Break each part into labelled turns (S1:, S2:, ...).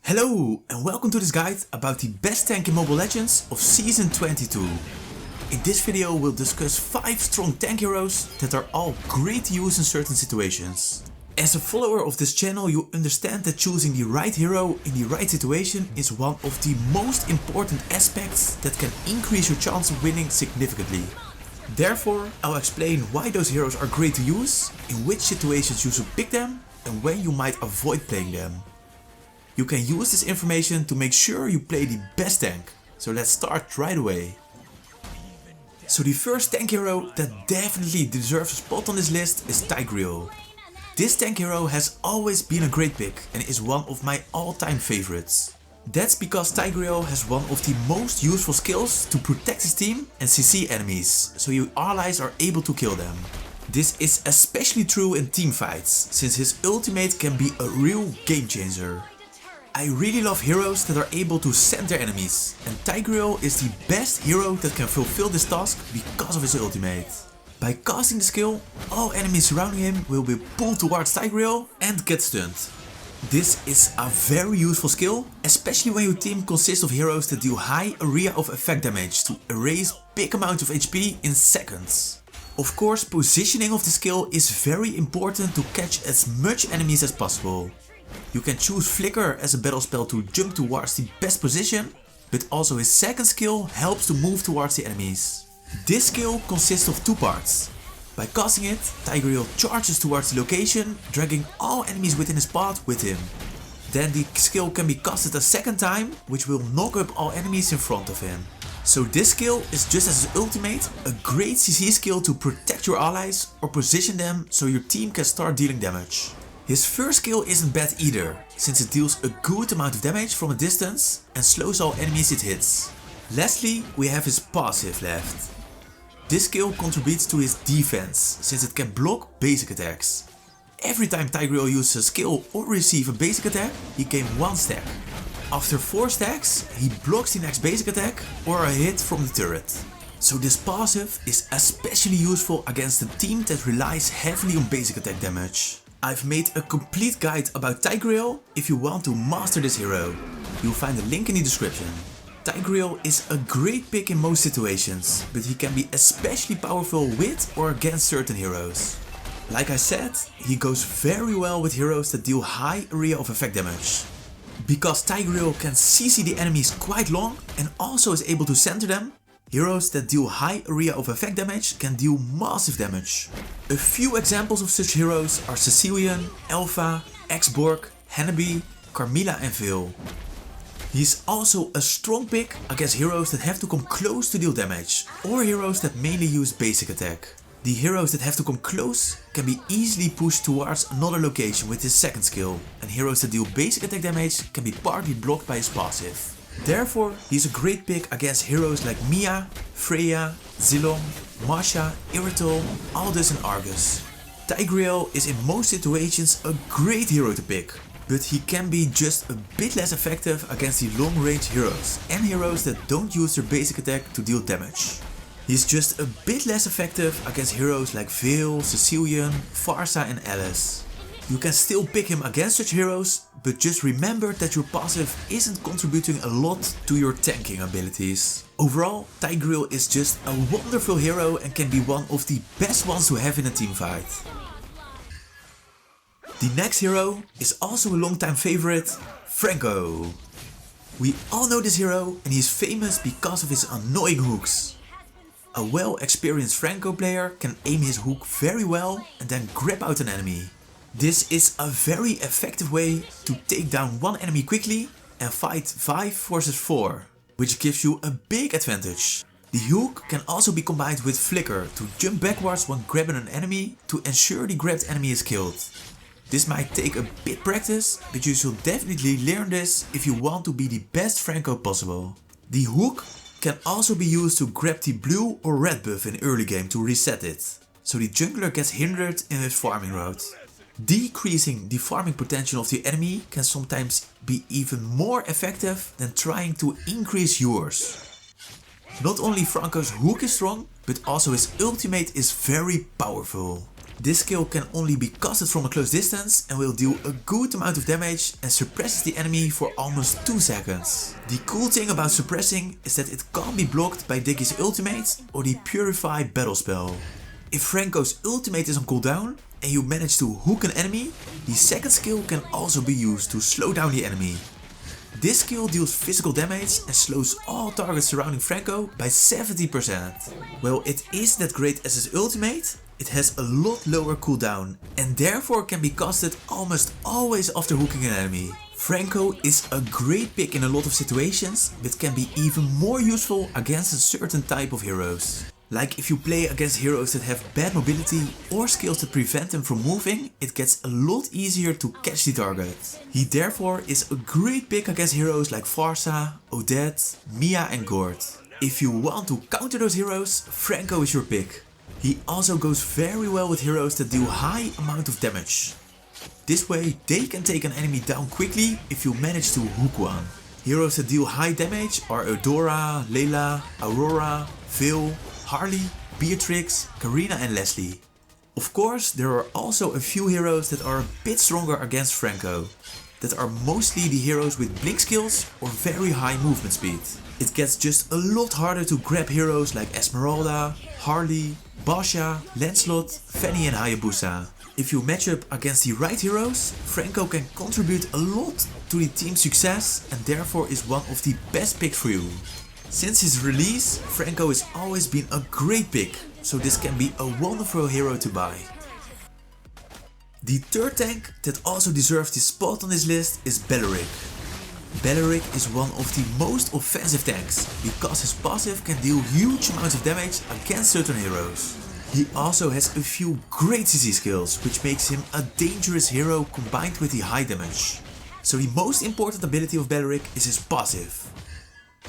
S1: Hello and welcome to this guide about the best tank in Mobile Legends of Season 22. In this video we'll discuss 5 strong tank heroes that are all great to use in certain situations. As a follower of this channel you understand that choosing the right hero in the right situation is one of the most important aspects that can increase your chance of winning significantly. Therefore, I'll explain why those heroes are great to use, in which situations you should pick them and when you might avoid playing them. You can use this information to make sure you play the best tank, so let's start right away. So the first tank hero that definitely deserves a spot on this list is Tigreal. This tank hero has always been a great pick and is one of my all-time favorites. That's because Tigreal has one of the most useful skills to protect his team and CC enemies, so your allies are able to kill them. This is especially true in teamfights, since his ultimate can be a real game changer. I really love heroes that are able to send their enemies, and Tigreal is the best hero that can fulfill this task because of his ultimate. By casting the skill, all enemies surrounding him will be pulled towards Tigreal and get stunned. This is a very useful skill, especially when your team consists of heroes that deal high area of effect damage to erase big amounts of HP in seconds. Of course, positioning of the skill is very important to catch as much enemies as possible. You can choose Flicker as a battle spell to jump towards the best position, but also his second skill helps to move towards the enemies. This skill consists of 2 parts. By casting it, Tigreal charges towards the location, dragging all enemies within his path with him. Then the skill can be casted a second time, which will knock up all enemies in front of him. So this skill is just as his ultimate, a great CC skill to protect your allies or position them so your team can start dealing damage. His first skill isn't bad either, since it deals a good amount of damage from a distance and slows all enemies it hits. Lastly, we have his passive left. This skill contributes to his defense, since it can block basic attacks. Every time Tigreal uses a skill or receives a basic attack, he gains 1 stack. After 4 stacks, he blocks the next basic attack or a hit from the turret. So this passive is especially useful against a team that relies heavily on basic attack damage. I've made a complete guide about Tigreal if you want to master this hero. You'll find a link in the description. Tigreal is a great pick in most situations, but he can be especially powerful with or against certain heroes. Like I said, he goes very well with heroes that deal high area of effect damage. Because Tigreal can CC the enemies quite long and also is able to center them, heroes that deal high area of effect damage can deal massive damage. A few examples of such heroes are Cecilion, Alpha, X-Borg, Hanabi, Carmilla and Veil. He's also a strong pick against heroes that have to come close to deal damage, or heroes that mainly use basic attack. The heroes that have to come close can be easily pushed towards another location with his second skill, and heroes that deal basic attack damage can be partly blocked by his passive. Therefore, he's a great pick against heroes like Mia, Freya, Zilong, Masha, Irritol, Aldous and Argus. Tigreal is in most situations a great hero to pick, but he can be just a bit less effective against the long range heroes and heroes that don't use their basic attack to deal damage. He's just a bit less effective against heroes like Veil, Cecilion, Pharsa and Alice. You can still pick him against such heroes, but just remember that your passive isn't contributing a lot to your tanking abilities. Overall, Tigreal is just a wonderful hero and can be one of the best ones to have in a teamfight. The next hero is also a long-time favorite, Franco. We all know this hero and he's famous because of his annoying hooks. A well-experienced Franco player can aim his hook very well and then grab out an enemy. This is a very effective way to take down one enemy quickly and fight 5 versus 4, which gives you a big advantage. The hook can also be combined with Flicker to jump backwards when grabbing an enemy to ensure the grabbed enemy is killed. This might take a bit practice, but you should definitely learn this if you want to be the best Franco possible. The hook can also be used to grab the blue or red buff in early game to reset it, so the jungler gets hindered in his farming route. Decreasing the farming potential of the enemy can sometimes be even more effective than trying to increase yours. Not only Franco's hook is strong, but also his ultimate is very powerful. This skill can only be casted from a close distance and will deal a good amount of damage and suppresses the enemy for almost 2 seconds. The cool thing about suppressing is that it can't be blocked by Diggy's ultimate or the Purify battle spell. If Franco's ultimate is on cooldown and you manage to hook an enemy, the second skill can also be used to slow down the enemy. This skill deals physical damage and slows all targets surrounding Franco by 70%. While it isn't that great as his ultimate, it has a lot lower cooldown and therefore can be casted almost always after hooking an enemy. Franco is a great pick in a lot of situations, but can be even more useful against a certain type of heroes. Like if you play against heroes that have bad mobility or skills that prevent them from moving, it gets a lot easier to catch the target. He therefore is a great pick against heroes like Pharsa, Odette, Mia and Gord. If you want to counter those heroes, Franco is your pick. He also goes very well with heroes that deal high amount of damage. This way they can take an enemy down quickly if you manage to hook one. Heroes that deal high damage are Eudora, Layla, Aurora, Veil, Harley, Beatrix, Karina and Leslie. Of course, there are also a few heroes that are a bit stronger against Franco. That are mostly the heroes with blink skills or very high movement speed. It gets just a lot harder to grab heroes like Esmeralda, Harley, Basha, Lancelot, Fanny and Hayabusa. If you match up against the right heroes, Franco can contribute a lot to the team's success and therefore is one of the best picks for you. Since his release, Franco has always been a great pick, so this can be a wonderful hero to buy. The third tank that also deserves this spot on this list is Belleric. Belleric is one of the most offensive tanks, because his passive can deal huge amounts of damage against certain heroes. He also has a few great CC skills, which makes him a dangerous hero combined with the high damage. So the most important ability of Belleric is his passive.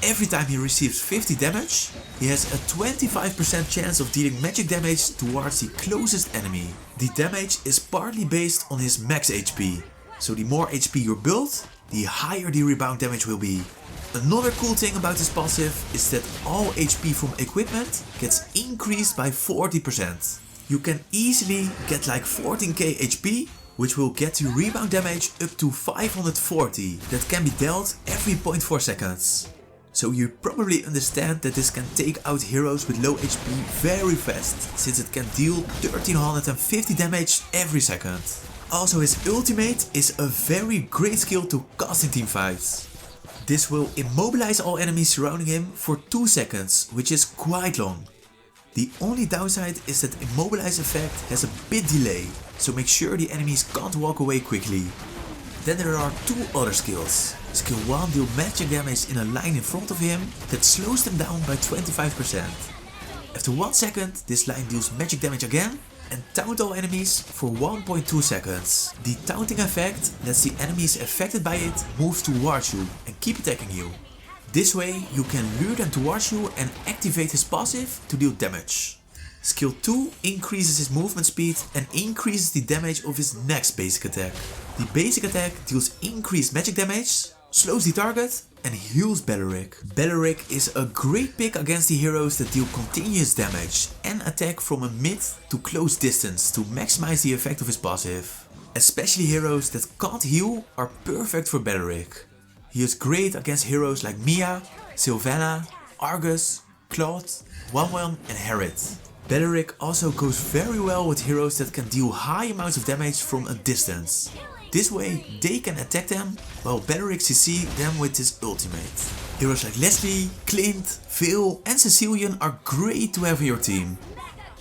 S1: Every time he receives 50 damage, he has a 25% chance of dealing magic damage towards the closest enemy. The damage is partly based on his max HP, so the more HP you build, the higher the rebound damage will be. Another cool thing about his passive is that all HP from equipment gets increased by 40%. You can easily get like 14k HP, which will get you rebound damage up to 540 that can be dealt every 0.4 seconds. So you probably understand that this can take out heroes with low HP very fast, since it can deal 1350 damage every second. Also, his ultimate is a very great skill to cast in teamfights. This will immobilize all enemies surrounding him for 2 seconds, which is quite long. The only downside is that immobilize effect has a bit delay, so make sure the enemies can't walk away quickly. Then there are 2 other skills. Skill 1 deals magic damage in a line in front of him that slows them down by 25%. After 1 second, this line deals magic damage again and taunt all enemies for 1.2 seconds. The taunting effect lets the enemies affected by it move towards you and keep attacking you. This way you can lure them towards you and activate his passive to deal damage. Skill 2 increases his movement speed and increases the damage of his next basic attack. The basic attack deals increased magic damage, slows the target and heals Belleric. Belleric is a great pick against the heroes that deal continuous damage and attack from a mid to close distance to maximize the effect of his passive. Especially heroes that can't heal are perfect for Belleric. He is great against heroes like Mia, Sylvana, Argus, Claude, Wanwan and Harriet. Belleric also goes very well with heroes that can deal high amounts of damage from a distance. This way they can attack them while Belleric CC them with his ultimate. Heroes like Leslie, Clint, Veil and Cecilian are great to have in your team.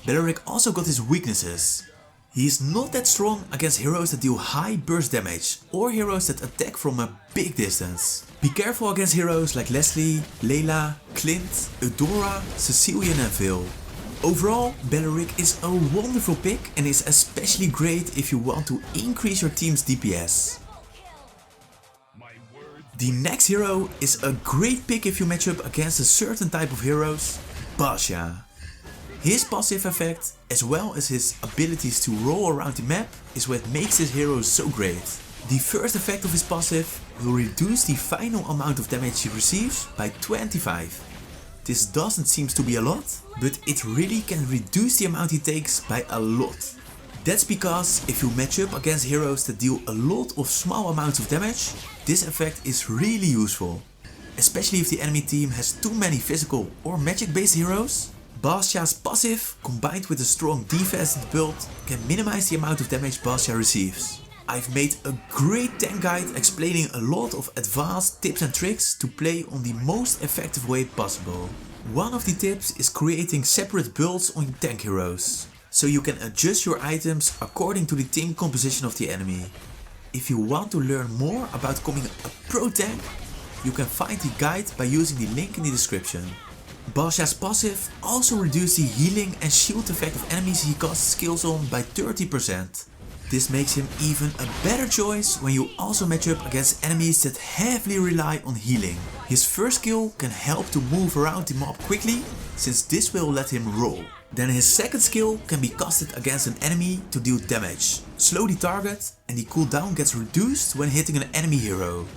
S1: Belleric also got his weaknesses. He is not that strong against heroes that deal high burst damage or heroes that attack from a big distance. Be careful against heroes like Leslie, Layla, Clint, Eudora, Cecilian and Veil. Overall, Belleric is a wonderful pick and is especially great if you want to increase your team's DPS. The next hero is a great pick if you match up against a certain type of heroes, Basha. His passive effect, as well as his abilities to roll around the map, is what makes this hero so great. The first effect of his passive will reduce the final amount of damage he receives by 25. This doesn't seem to be a lot, but it really can reduce the amount he takes by a lot. That's because if you match up against heroes that deal a lot of small amounts of damage, this effect is really useful. Especially if the enemy team has too many physical or magic based heroes, Bastia's passive combined with a strong defensive build can minimize the amount of damage Bastia receives. I've made a great tank guide explaining a lot of advanced tips and tricks to play on the most effective way possible. One of the tips is creating separate builds on your tank heroes, so you can adjust your items according to the team composition of the enemy. If you want to learn more about becoming a pro tank, you can find the guide by using the link in the description. Bastia's passive also reduces the healing and shield effect of enemies he casts skills on by 30%. This makes him even a better choice when you also match up against enemies that heavily rely on healing. His first skill can help to move around the mob quickly, since this will let him roll. Then his second skill can be casted against an enemy to deal damage, slow the target, and the cooldown gets reduced when hitting an enemy hero.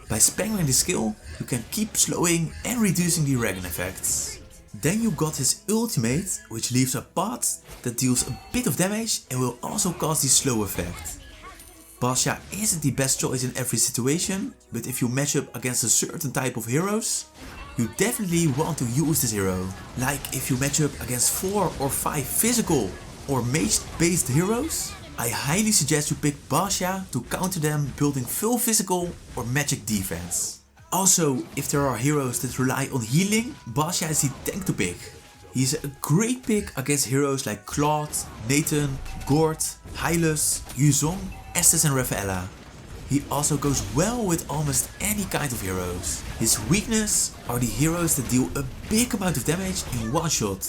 S1: By spamming the skill, you can keep slowing and reducing the regen effects. Then you got his ultimate, which leaves a path that deals a bit of damage and will also cause the slow effect. Bastia isn't the best choice in every situation, but if you match up against a certain type of heroes, you definitely want to use this hero. Like if you match up against 4 or 5 physical or mage based heroes, I highly suggest you pick Bastia to counter them building full physical or magic defense. Also, if there are heroes that rely on healing, Bastia is the tank to pick. He is a great pick against heroes like Claude, Nathan, Gord, Hylas, Yuzong, Estes and Rafaela. He also goes well with almost any kind of heroes. His weakness are the heroes that deal a big amount of damage in one shot.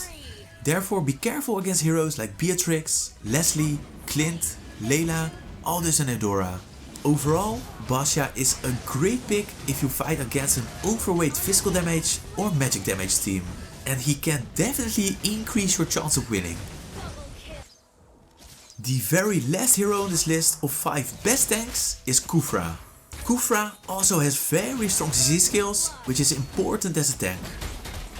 S1: Therefore be careful against heroes like Beatrix, Leslie, Clint, Layla, Aldous and Eudora. Overall, Bastia is a great pick if you fight against an overweight physical damage or magic damage team, and he can definitely increase your chance of winning. The very last hero on this list of 5 best tanks is Khufra. Khufra also has very strong CC skills, which is important as a tank.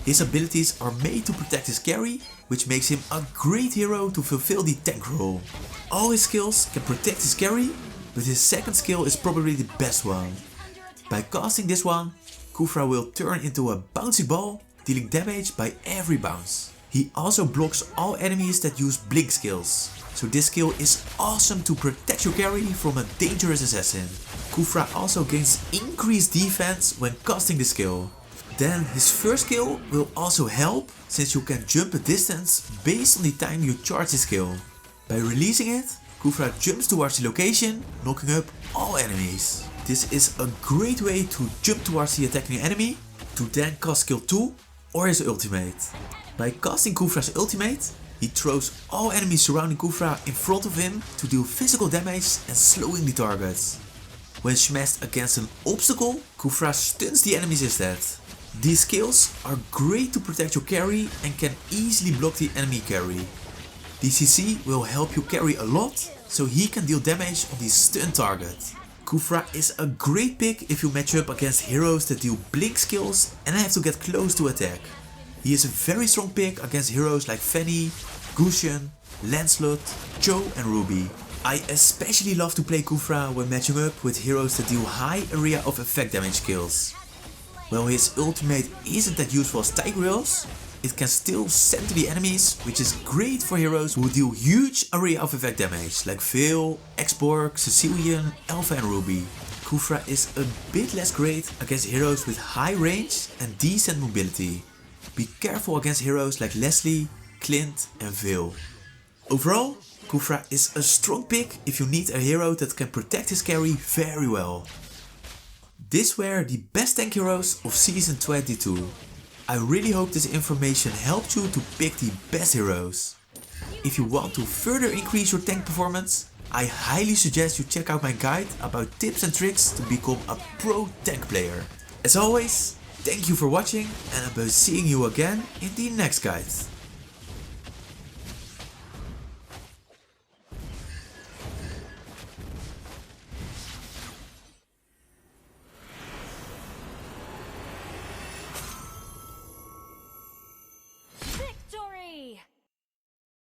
S1: His abilities are made to protect his carry, which makes him a great hero to fulfill the tank role. All his skills can protect his carry, but his second skill is probably the best one. By casting this one, Khufra will turn into a bouncy ball, dealing damage by every bounce. He also blocks all enemies that use blink skills, so this skill is awesome to protect your carry from a dangerous assassin. Khufra also gains increased defense when casting the skill. Then his first skill will also help, since you can jump a distance based on the time you charge the skill. By releasing it, Khufra jumps towards the location, knocking up all enemies. This is a great way to jump towards the attacking enemy, to then cast skill 2 or his ultimate. By casting Khufra's ultimate, he throws all enemies surrounding Khufra in front of him to deal physical damage and slowing the targets. When smashed against an obstacle, Khufra stuns the enemies instead. These skills are great to protect your carry and can easily block the enemy carry. The CC will help you carry a lot, so he can deal damage on the stun target. Khufra is a great pick if you match up against heroes that deal blink skills and have to get close to attack. He is a very strong pick against heroes like Fanny, Gusion, Lancelot, Cho and Ruby. I especially love to play Khufra when matching up with heroes that deal high area of effect damage skills. While his ultimate isn't that useful as Tigreals, it can still center the enemies, which is great for heroes who deal huge area of effect damage like Veil, X-Borg, Sicilian, Alpha and Ruby. Khufra is a bit less great against heroes with high range and decent mobility. Be careful against heroes like Leslie, Clint and Veil. Overall, Khufra is a strong pick if you need a hero that can protect his carry very well. These were the best tank heroes of Season 22. I really hope this information helped you to pick the best heroes. If you want to further increase your tank performance, I highly suggest you check out my guide about tips and tricks to become a pro tank player. As always, thank you for watching and I'll be seeing you again in the next guide.